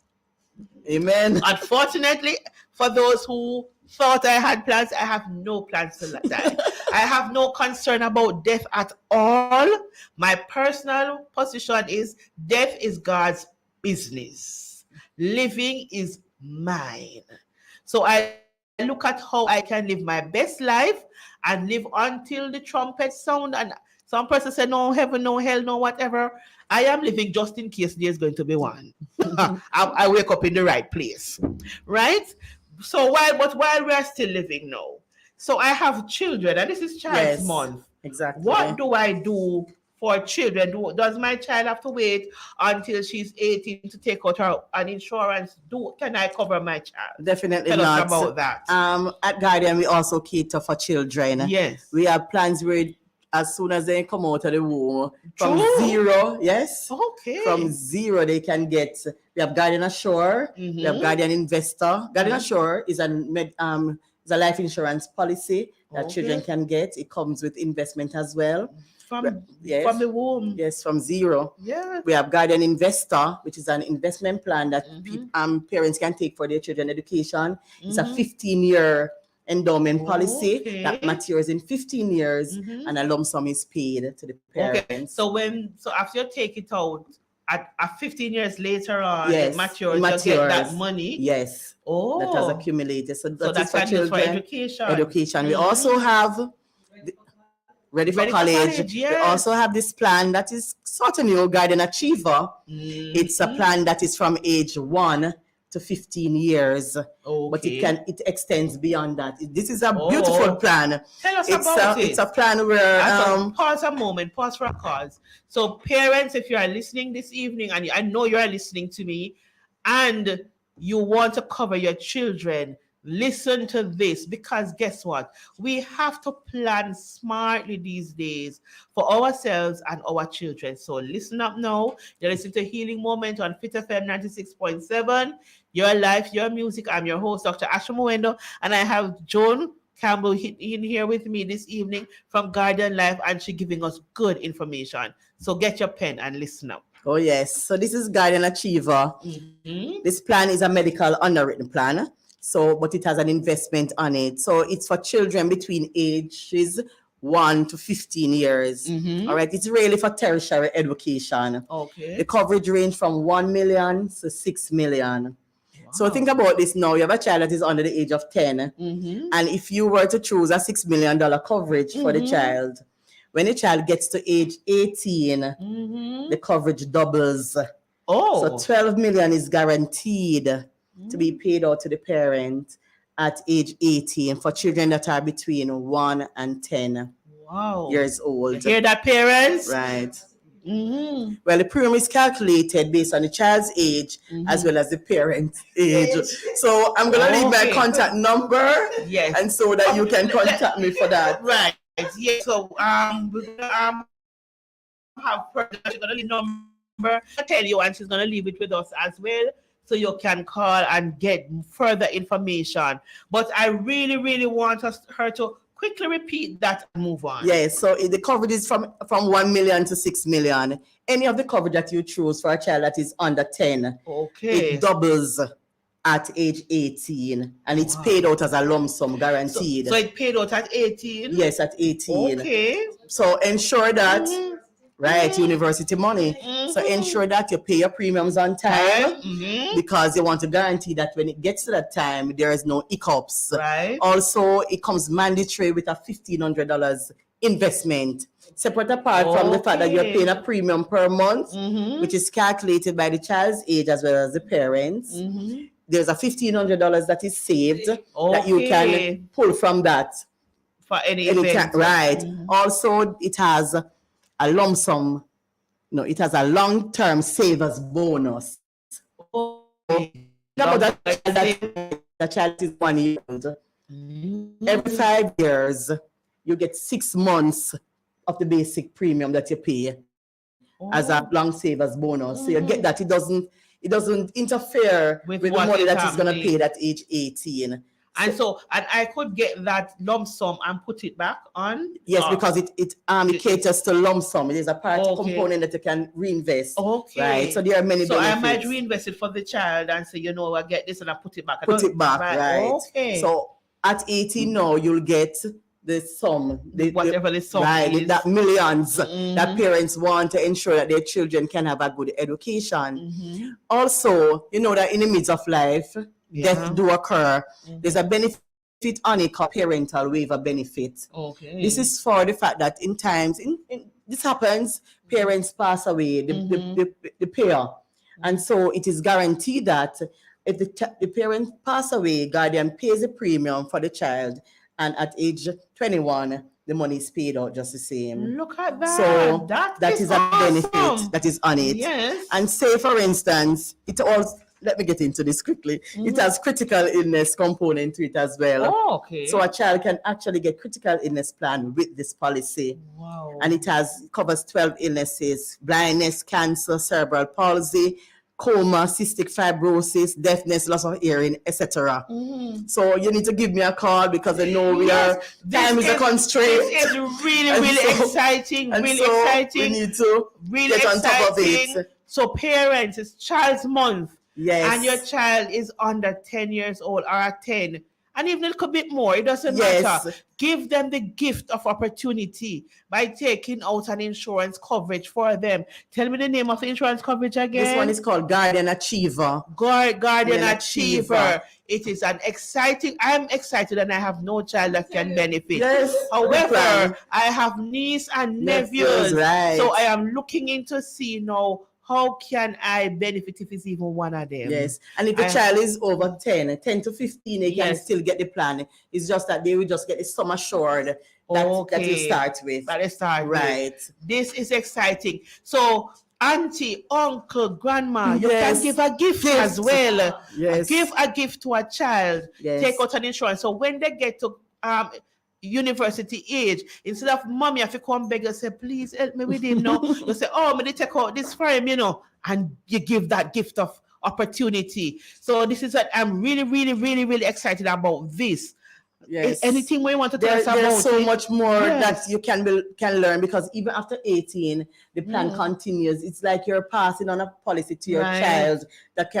Amen. Unfortunately, for those who thought I had plans, I have no plans to die. I have no concern about death at all. My personal position is death is God's business. Living is mine. So I look at how I can live my best life and live until the trumpet sound. And some person say, no heaven, no hell, no whatever. I am living just in case there's going to be one. I wake up in the right place, right? So while we are still living now, so I have children, and this is Child's Yes. Month. Exactly. What do I do for children? Does my child have to wait until she's 18 to take out an insurance? Can I cover my child? Definitely Tell not. us about that. At Guardian, we also cater for children. Yes. We have plans where as soon as they come out of the womb, from True. 0, yes, Okay. from 0 they can get. We have Guardian Assure, we have Mhm. Guardian Investor. Guardian Assure is a life insurance policy that children Okay. can get. It comes with investment as well. Yes. From the womb. Yes, from 0. Yeah. We have Guardian Investor, which is an investment plan that Mhm. parents can take for their children education. It's a Mhm. 15-year endowment policy Okay. that matures in 15 years, Mhm. and a lump sum is paid to the Okay. parents. So after you take it out, at 15 years later on, Yes, it matures, it you get that matures. money. Yes, Oh. that has accumulated. So So that is that's for not just for children. education. Education. We Mhm. also have Ready for Ready for College. College, We yes. also have this plan that is sort of new, Guardian Achiever. Mhm. It's a plan that is from age 1 to 15 years. But it extends beyond that. This is a beautiful plan. Tell us about it. It's a plan where pause a moment, pause for a cause. So parents, if you are listening this evening, and I know you are listening to me, and you want to cover your children, listen to this, because guess what? We have to plan smartly these days for ourselves and our children. So listen up now. You're listening to Healing Moment on Fit FM 96.7. Your life, your music. I'm your host, Dr. Asha Mwendo, and I have Joan Campbell in here with me this evening from Guardian Life, and she's giving us good information. So get your pen and listen up. Oh, yes. So this is Guardian Achiever. This plan is a medical underwritten plan. So, but it has an investment on it. So it's for children between ages 1 to 15 years. All right. It's really for tertiary education. Okay. The coverage range from 1 million to 6 million. Wow. So think about this now. You have a child that is under the age of 10. And if you were to choose a $6 million coverage for the child, when the child gets to age 18, the coverage doubles. So 12 million is guaranteed to be paid out to the parent at age 18 for children that are between 1 and 10 years old. You hear that, parents? Right. Well, the premium is calculated based on the child's age as well as the parent's age. So I'm going to leave my contact number, and so that you can contact me for that. Right. Yeah. So we're gonna have her. She's gonna leave number. I'll tell you, and she's gonna leave it with us as well, so you can call and get further information. But I really, really want her to quickly repeat that and move on. Yes. So the coverage is from 1 million to 6 million. Any of the coverage that you choose for a child that is under 10, it doubles at age 18, and it's paid out as a lump sum, guaranteed. So it's paid out at 18? Yes, at 18. Okay. So ensure that, university money. So ensure that you pay your premiums on time, because you want to guarantee that when it gets to that time, there is no hiccups. Right. Also, it comes mandatory with a $1,500 investment. Separate apart from the fact that you're paying a premium per month, which is calculated by the child's age as well as the parents. There's a $1,500 that is saved that you can pull from that for any event. Right. Also, it has a lump sum. No, it has a long-term savers bonus. The child is 1 year old. Every 5 years, you get 6 months of the basic premium that you pay as a long savers bonus. So you get that. It doesn't interfere with the money that is going to pay at age 18. And so I could get that lump sum and put it back on? Yes, because it caters to lump sum. It is a part component that you can reinvest. Okay. Right. So there are many benefits. So I might reinvest it for the child and say, I get this and I put it back. Right. Okay. So at 18 now, you'll get the sum, whatever the sum is. That millions that parents want to ensure that their children can have a good education. Also, you know that in the midst of life, death do occur. There's a benefit on it called parental waiver benefit. Okay. This is for the fact that in times, this happens, parents pass away, the pair. And so it is guaranteed that if the parent pass away, guardian pays the premium for the child, and at age 21, the money is paid out just the same. Look at that. So that is a benefit that is on it. Yes. And say, for instance, let me get into this quickly. It has critical illness component to it as well. Oh, okay. So a child can actually get critical illness plan with this policy. Wow. And it covers 12 illnesses: blindness, cancer, cerebral palsy, coma, cystic fibrosis, deafness, loss of hearing, etc. So you need to give me a call because I know time is a constraint. This is really exciting. We need to get on top of it. So parents, it's Child's Month. Yes. And your child is under 10 years old or at 10. And even a little bit more, it doesn't matter. Give them the gift of opportunity by taking out an insurance coverage for them. Tell me the name of the insurance coverage again. This one is called Guardian Achiever. Guardian Achiever. It is I'm excited and I have no child that can benefit. Yes. However, I have niece and nephews. Right. So I am looking into see now how can I benefit if it's even one of them? Yes. And if the I- child is over 10 to 15, they can Yes. still get the plan. It's just that they will just get the sum assured that you Okay. start with. That is start with. Right. This is exciting. So, auntie, uncle, grandma, you Yes. can give a gift as well. Yes. Give a gift to a child. Yes. Take out an insurance. So when they get to university age, instead of mommy, if you come beg, you say, please help me with him. No, you say, oh, me take out this for him, and you give that gift of opportunity. So this is what I'm really, really, really, really excited about this. Yes. Anything we want to tell us about There's so it? much more Yes. that you can learn, because even after 18, the plan continues. It's like you're passing on a policy to your Right. child that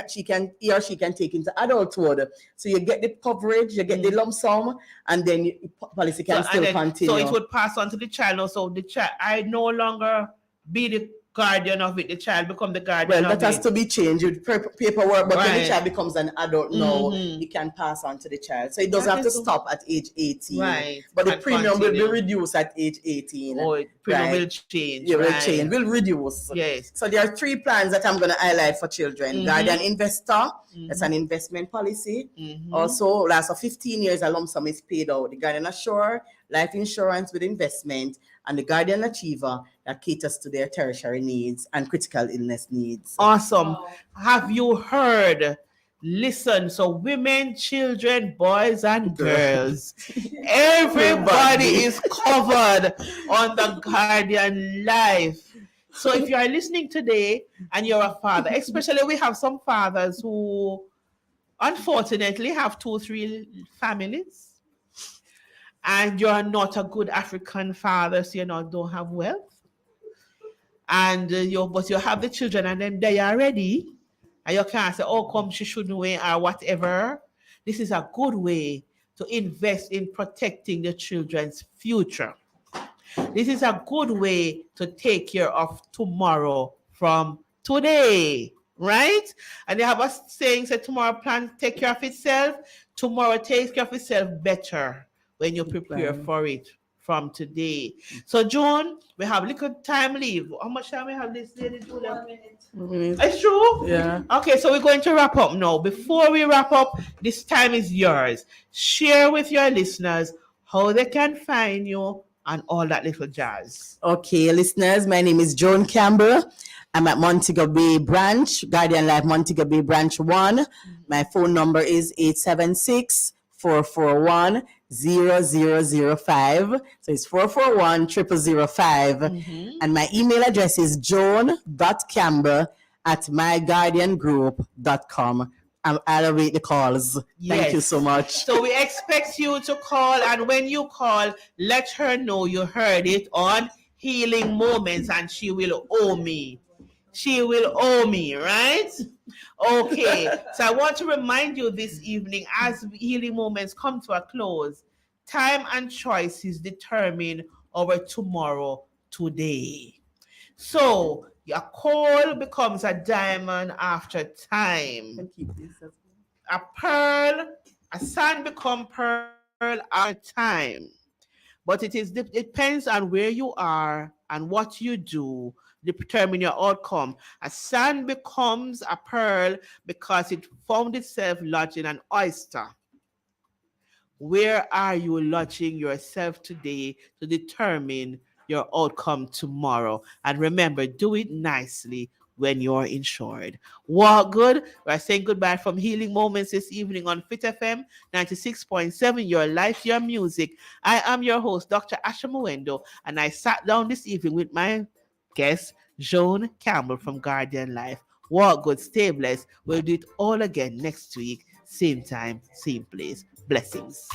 he or she can take into adulthood. So you get the coverage, you get the lump sum, and then policy can and still then- continue. So it would pass on to the child. Also, the child, I no longer be the guardian of it. The child become the guardian Well, of that has it. to be changed with paperwork, but when Right. the child becomes an adult now, Mhm. it can pass on to the child. So it doesn't That have to is so- stop at age 18. Right. But the And premium will continue. be reduced at age 18. Oh, premium Right. will change. It will right. change, will reduce. Yes. So there are 3 plans that I'm going to highlight for children. Mhm. Guardian Investor, that's an investment policy. Mhm. Also, last for 15 years, a lump sum is paid out. The Guardian Assure, life insurance with investment, and the Guardian Achiever that caters to their tertiary needs and critical illness needs. Awesome. Have you heard? Listen, so women, children, boys, and girls, everybody is covered on the Guardian Life. So if you are listening today and you're a father, especially we have some fathers who unfortunately have 2, 3 families, and you're not a good African father, so don't have wealth. And but you have the children, and then they are ready, and you can't say, oh, come, she shouldn't wait, or whatever. This is a good way to invest in protecting the children's future. This is a good way to take care of tomorrow from today, right? And they have a saying, say, tomorrow plan take care of itself. Tomorrow takes care of itself better when you prepare for it from today. So, Joan, we have little time leave. How much time we have this, Lady Julia? 1 minute. It's true? Yeah. Okay, so we're going to wrap up now. Before we wrap up, this time is yours. Share with your listeners how they can find you and all that little jazz. Okay, listeners, my name is Joan Campbell. I'm at Montego Bay Branch, Guardian Life Montego Bay Branch 1. My phone number is 876-441-0005. So it's 441-0005. And my email address is joan.campbell@myguardiangroup.com. I'll await the calls. Thank you Yes. so much. So we expect you to call, and when you call, let her know you heard it on Healing Moments, and she will owe me. She will owe me, right? Okay. So I want to remind you this evening, as Healing Moments come to a close, time and choices determine our tomorrow today. So your coal becomes a diamond after time. A pearl, a sand become pearl at time. But it depends on where you are and what you do determine your outcome. A sand becomes a pearl because it found itself lodged in an oyster. Where are you lodging yourself today to determine your outcome tomorrow? And remember, do it nicely when you're insured. Walk good. We're saying goodbye from Healing Moments this evening on Fit FM 96.7, your life, your music. I am your host, Dr. Asha Muendo, and I sat down this evening with my guest, Joan Campbell from Guardian Life. Walk good, stay blessed. We'll do it all again next week, same time, same place. Blessings.